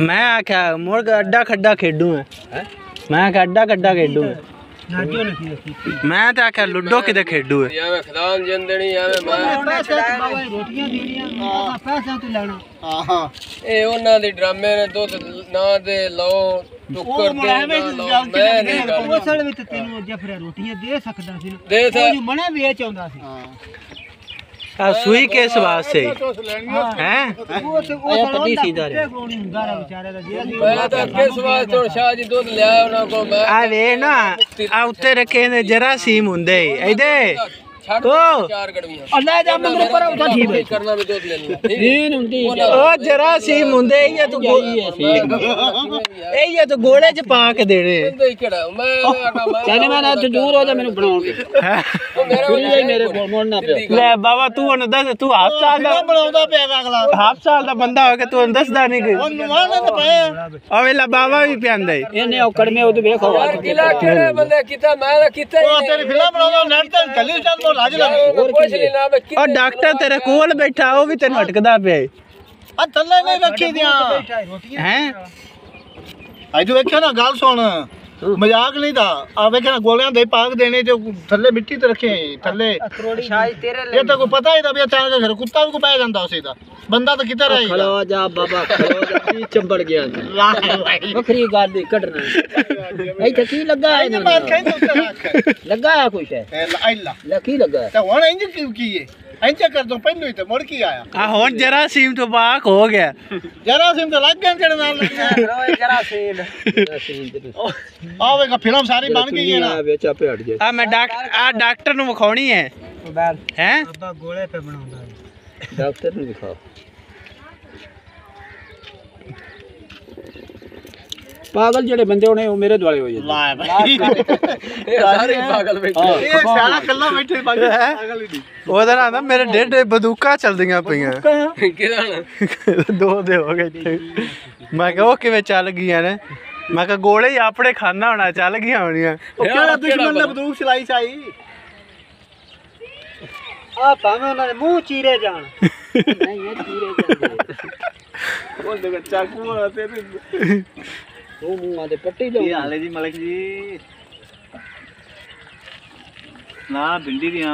मैं आख्या मुड़ अड्डा खड्डा खेडू है मैं आख्या अड्डा खड्डा खेडू है मैं तो आख्या लुडो किते खेडू है यावे खदान जंदनी यावे मैं पैसे बाबा रोटियां देनियां पैसे तो लेना हां ए ओना दे ड्रामे ने दुध ना दे लो टुकर दे ना लो मैं नहीं कर ओसल विच तेनु जफर रोटियां दे सकदा सी दे था जो मने वेच आंदा सी आ सुई किस वास्ते हैं वो पट्टी सीधा रे कोनी हुंदा रे बेचारे दा मैं तो किस वास्ते हुन शाह जी दूध ले आया ना को मैं आ वे ना आ उत्ते रखे ने जरासीम हुंदे इदे तो चार गड़वियां अल्लाह जा मंदिर पर उठा ठीक है करना भी दूध ले लिया नीन हुंदी ओ जरासीम हुंदे ये तो ये तो गोले च पा के देने दे केड़ा मैं कहने मैं ना दूर हो जा मेनू बनाउण के मेरे मेरे कोल मोड़ना पे ले बाबा तू हुन दस तू हाफ साल दा बनाउंदा पे अगला हाफ साल दा बंदा हो के तू दसदा नहीं कि मारना तो पाया ओ वेला बाबा भी पियांदा है ਇਹਨੇ ਔਕੜ ਮੇ ਉਹ ਵੇਖੋ यार किला केड़े बंदे किता मैं किता ਉਹ ਤੇਰੀ ਫਿਲਮ ਬਣਾਉਂਦਾ ਨੈਟ ਤੇ ਕੱਲੀ ਚੱਲ ਤੋਂ ਰਾਜ ਲੱਗ कुछ नहीं ना मैं और डॉक्टर तेरे कोल बैठा वो भी तेन हटकदा पे ਆ ਥੱਲੇ ਨਹੀਂ ਰੱਖੀ ਦੀਆਂ हैं ਅੱਜ ਤੂੰ ਵੇਖਿਆ ਨਾ ਗੱਲ ਸੁਣ ਮਜ਼ਾਕ ਨਹੀਂ ਦਾ ਆ ਵੇਖਿਆ ਨਾ ਗੋਲਿਆਂ ਦੇ ਪਾਕ ਦੇਣੇ ਜੋ ਥੱਲੇ ਮਿੱਟੀ ਤੇ ਰੱਖੇ ਥੱਲੇ शायद तेरे ਇਹ ਤਾਂ ਕੋਈ ਪਤਾ ਹੀ ਤਾਂ ਵੀ ਅਚਾਨਕ ਘਰ ਕੁੱਤਾ ਵੀ ਕੋ ਪੈ ਜਾਂਦਾ ਉਸੇ ਦਾ ਬੰਦਾ ਤਾਂ ਕਿੱਧਰ ਆਏਗਾ खलो जा बाबा खलो जा की चंबड़ गया बकरी गाल दी कटना ਇੱਥੇ ਕੀ ਲੱਗਾ ਹੈ ਇਹ ਬਾਤ ਕਹਿੰਦੇ ਉੱਤੇ ਰੱਖ ਲੱਗਾ ਹੈ ਕੁਛ ਹੈ ਅੱਲਾ ਲੱਕੀ ਲੱਗਾ ਹੈ ਤਾਂ ਹੁਣ ਇੰਜ ਕੀ ਹੈ ਇੰਜ ਕਰ ਦੋ ਪਹਿਲੋਂ ਹੀ ਤੇ ਮੁੜ ਕੀ ਆਇਆ आ हुन जरासीम तो बाक हो गया ਜਰਾ ਸਿਮ ਤੇ ਲੱਗ ਗਏ ਜਿਹੜੇ ਨਾਲ जरा सीन ਆ ਵੇਖਾ ਫਿਲਮ ਸਾਰੀ ਬਣ ਗਈ ਹੈ ਨਾ बेचा पे हट आ मैं डॉक्टर नु विखाउणी है हैं ਬਾਬਾ ਗੋਲੇ ਤੇ ਬਣਾਉਂਦਾ डॉक्टर ने दिखाओ पागल जेड़े बंदे होने वो मेरे द्वारे हो जाते ਲਾ ਭਾਈ सारे पागल बैठे ਇਹ ਸਾਰਾ ਕੱਲਾ ਬੈਠੇ ਪਾਗਲ ਹੀ ਨਹੀਂ ਉਹਦਾ ਨਾਂ ਨਾ ਮੇਰੇ ਡੇਢ ਬੰਦੂਕਾਂ ਚੱਲਦੀਆਂ ਪਈਆਂ किधर ਦੋ ਦੇ ਹੋ ਗਏ ਇੱਥੇ ਮੈਂ ਕਿਹਾ ਉਹ ਕਿਵੇਂ ਚੱਲ ਗਈਆਂ ਨੇ ਮੈਂ ਕਿਹਾ ਗੋਲੇ ਹੀ ਆਪਣੇ ਖਾਨਾ ਹੋਣਾ ਚੱਲ ਗਈਆਂ ਹੋਣੀਆਂ ਉਹ ਕਿਹੜਾ ਦੁਸ਼ਮਣ ਨੇ ਬੰਦੂਕ ਚਲਾਈ ਸਾਈ ਆ ਭਾਵੇਂ ਉਹਨਾਂ ਦੇ ਮੂੰਹ ਚੀਰੇ ਜਾਣ ਨਹੀਂ ਇਹ ਚੀਰੇ ਜਾਂਦੇ ਉਹ ਦੇ ਚਾਕੂ ਆ ਤੇ वो मुंह आदे पट्टी लो ਕੀ ਹਾਲ ਹੈ ਜੀ ਮਲਕ ਜੀ ਨਾ ਭਿੰਡੀ ਦੀਆਂ